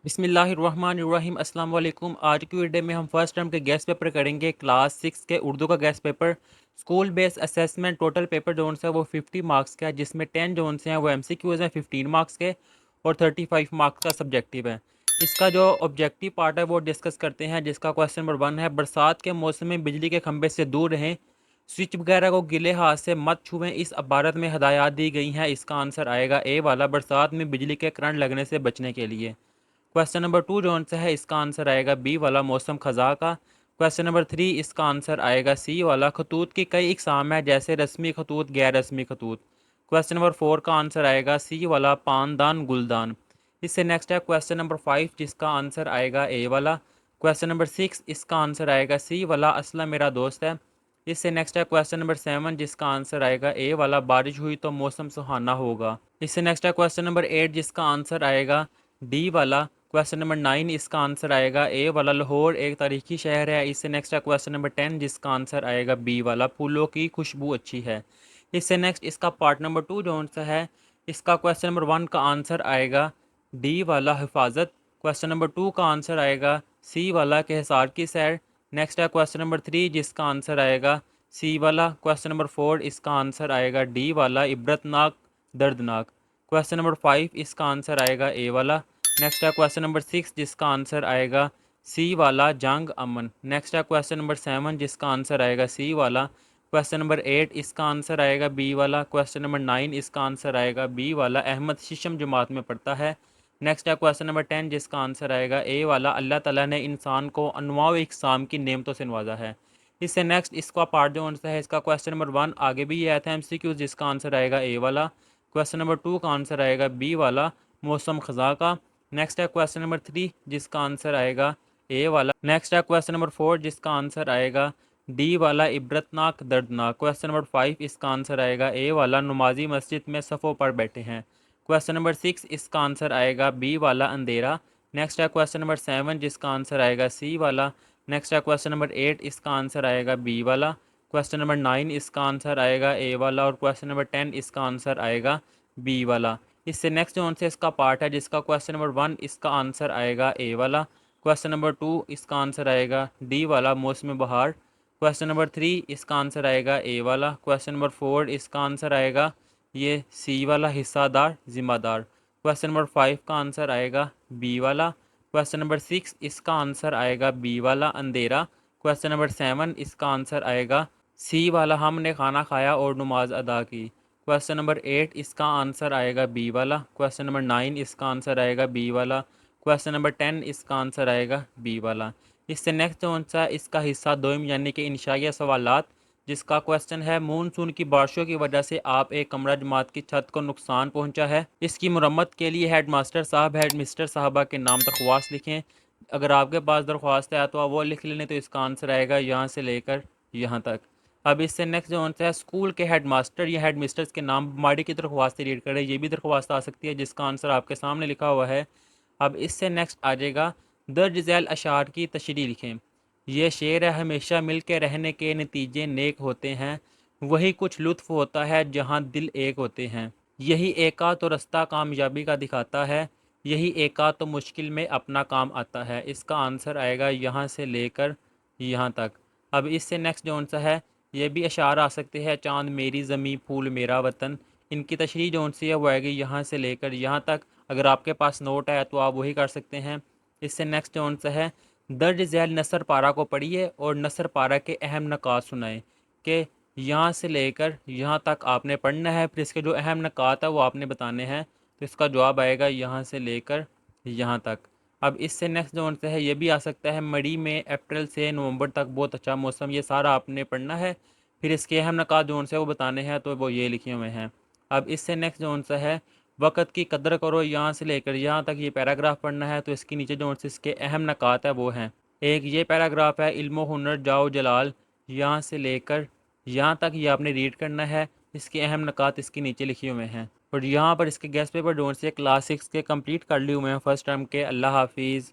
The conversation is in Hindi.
बिस्मिल्लाहिर्रहमानिर्रहीम अस्सलाम वालेकुम। आज की वीडियो में हम फर्स्ट टर्म के गेस्ट पेपर करेंगे। क्लास 6 के उर्दू का guest paper school based assessment. Total paper zone से वो 50 मार्क्स का है, जिसमें 10 जोन से हैं वो MCQs हैं 15 मार्क्स के, और 35 मार्क्स का सब्जेक्टिव है। इसका जो ऑब्जेक्टिव पार्ट है वो डिस्कस करते हैं, जिसका क्वेश्चन नंबर 1 है, बरसात के मौसम में बिजली के खंभे से दूर रहें, स्विच वगैरह को गिले हाथ से मत छुएं, इस इबारत में हदायत दी गई हैं। इसका आंसर आएगा ए वाला, बरसात में बिजली के करंट लगने से बचने के लिए। क्वेश्चन नंबर 2 जो आंसर है, इसका आंसर आएगा बी वाला, मौसम खज़ा का। क्वेश्चन नंबर 3, इसका आंसर आएगा सी वाला, खतूत की कई इकसाम है, जैसे रस्मी खतूत, गैर रस्मी खतूत। क्वेश्चन नंबर 4 का आंसर आएगा सी वाला, पानदान गुलदान। इससे नेक्स्ट है क्वेश्चन नंबर 5, जिसका आंसर आएगा ए वाला। क्वेश्चन नंबर 6, इसका आंसर आएगा सी वाला, असलम मेरा दोस्त है। इससे नेक्स्ट है क्वेश्चन नंबर 7, जिसका आंसर आएगा ए वाला, बारिश हुई तो मौसम सुहाना होगा। इससे नेक्स्ट है क्वेश्चन नंबर 8, जिसका आंसर आएगा डी वाला। क्वेश्चन नंबर 9, इसका आंसर आएगा ए वाला, लाहौर एक तारीखी शहर है। इससे नेक्स्ट है क्वेश्चन नंबर 10, जिसका आंसर आएगा बी वाला, फूलों की खुशबू अच्छी है। इससे नेक्स्ट इसका पार्ट नंबर 2 जो आंसर है, इसका क्वेश्चन नंबर 1 का आंसर आएगा डी वाला, हिफाजत। क्वेश्चन नंबर 2 का आंसर आएगा सी वाला, के हिसार की सैर। नेक्स्ट है क्वेश्चन नंबर 3, जिसका आंसर आएगा सी वाला। क्वेश्चन नंबर 4, इसका आंसर आएगा डी वाला, इबरतनाक दर्दनाक। क्वेश्चन नंबर 5, इसका आंसर आएगा ए वाला। नेक्स्ट है क्वेश्चन नंबर 6, जिसका आंसर आएगा सी वाला, जंग अमन। नेक्स्ट है क्वेश्चन नंबर 7, जिसका आंसर आएगा सी वाला। क्वेश्चन नंबर 8, इसका आंसर आएगा बी वाला। क्वेश्चन नंबर 9, इसका आंसर आएगा बी वाला, अहमद शीशम जमात में पढ़ता है। नेक्स्ट है क्वेश्चन नंबर 10, जिसका आंसर आएगा ए वाला, अल्लाह ताला ने इंसान को अनवाउ इकसाम की नेमतों से नवाजा है। इससे नेक्स्ट इसका पार्ट जो आंसर है, इसका क्वेश्चन नंबर 1 आगे भी ये आया था MCQ, जिसका आंसर आएगा ए वाला। क्वेश्चन नंबर 2 का आंसर आएगा बी वाला, मौसम खज़ा का। नेक्स्ट है क्वेश्चन नंबर 3, जिसका आंसर आएगा ए वाला। नेक्स्ट है क्वेश्चन नंबर 4, जिसका आंसर आएगा डी वाला, इबरतनाक दर्दनाक। क्वेश्चन नंबर 5, इसका आंसर आएगा ए वाला, नुमाजी मस्जिद में सफ़ों पर बैठे हैं। क्वेश्चन नंबर 6, इसका आंसर आएगा बी वाला, अंधेरा। नेक्स्ट है क्वेश्चन नंबर 7, जिसका आंसर आएगा सी वाला। नेक्स्ट है क्वेश्चन नंबर 8, इसका आंसर आएगा बी वाला। क्वेश्चन नंबर 9, इसका आंसर आएगा ए वाला, और क्वेश्चन नंबर 10, इसका आंसर आएगा बी वाला। इससे नेक्स्ट जो आंसर इसका पार्ट है, जिसका क्वेश्चन नंबर 1, इसका आंसर आएगा ए वाला। क्वेश्चन नंबर 2, इसका आंसर आएगा डी वाला, मौसम बहार। क्वेश्चन नंबर 3, इसका आंसर आएगा ए वाला। क्वेश्चन नंबर 4, इसका आंसर आएगा ये सी वाला, हिस्सादार जिम्मेदार। क्वेश्चन नंबर 5 का आंसर आएगा बी वाला। क्वेश्चन नंबर 6, इसका आंसर आएगा बी वाला, अंधेरा। क्वेश्चन नंबर 7, इसका आंसर आएगा सी वाला, हमने खाना खाया और नमाज अदा की। क्वेश्चन नंबर 8, इसका आंसर आएगा बी वाला। क्वेश्चन नंबर 9, इसका आंसर आएगा बी वाला। क्वेश्चन नंबर 10, इसका आंसर आएगा बी वाला। इससे नेक्स्ट जो आंसर है, इसका हिस्सा दोम यानी कि इंशाइया सवालात, जिसका क्वेश्चन है, मानसून की बारिशों की वजह से आप एक कमरा जमात की छत को नुकसान पहुंचा है, इसकी मुरम्मत के लिए हेड मास्टर साहब, हेड मिस्टर साहबा के नाम दरख्वास्त लिखें। अगर आपके पास दरख्वास्त है तो आप वो लिख लें, तो इसका आंसर आएगा यहाँ से लेकर यहाँ तक। अब इससे नेक्स्ट जो आंसर है, स्कूल के हेड मास्टर या हेड मिस्टर्स के नाम माड़ी की दरख्वास्त रीड करें, ये भी दरख्वास्त आ सकती है, जिसका आंसर आपके सामने लिखा हुआ है। अब इससे नेक्स्ट आ जाएगा, दर्ज झैल अशार की तशरीह लिखें। ये शेर है, हमेशा मिल के रहने के नतीजे नेक होते हैं, वही कुछ लुत्फ़ होता है जहाँ दिल एक होते हैं, यही एका तो रास्ता कामयाबी का दिखाता है, यही एका तो मुश्किल में अपना काम आता है। इसका आंसर आएगा यहाँ से लेकर यहाँ तक। अब इससे नेक्स्ट जो आंसर है, ये भी अशार आ सकते हैं, चाँद मेरी ज़मीं फूल मेरा वतन। इनकी तशरीह जो सी है वो आएगी यहाँ से लेकर यहाँ तक। अगर आपके पास नोट है तो आप वही कर सकते हैं। इससे नेक्स्ट जो आंसर है, दर्ज झैल नसर पारा को पढ़िए और नसर पारा के अहम नकात सुनाएं, कि यहाँ से लेकर यहाँ तक आपने पढ़ना है, फिर इसके जो अहम नकात है वो आपने बताने हैं। तो इसका जवाब आएगा यहाँ से लेकर यहाँ तक। अब इससे नेक्स्ट जो आंसर है, ये भी आ सकता है, मई में अप्रैल से नवंबर तक बहुत अच्छा मौसम, ये सारा आपने पढ़ना है। फिर इसके अहम नकात जो आंसर है वो बताने हैं, तो वो ये लिखे हुए हैं। अब इससे नेक्स्ट जो आंसर है, वक़्त की कदर करो, यहाँ से लेकर यहाँ तक ये पैराग्राफ पढ़ना है। तो इसके नीचे जो इसके अहम नकात है वो हैं, एक ये पैराग्राफ है, इल्म हुनर जाओ जलाल, यहाँ से लेकर यहाँ तक ये आपने रीड करना है। इसके अहम नकात इसके नीचे लिखे हुए हैं, और यहाँ पर इसके गेस्ट पेपर जो से क्लास 6 के कंप्लीट कर लिए हुए हैं फर्स्ट टर्म के। अल्लाह हाफिज़।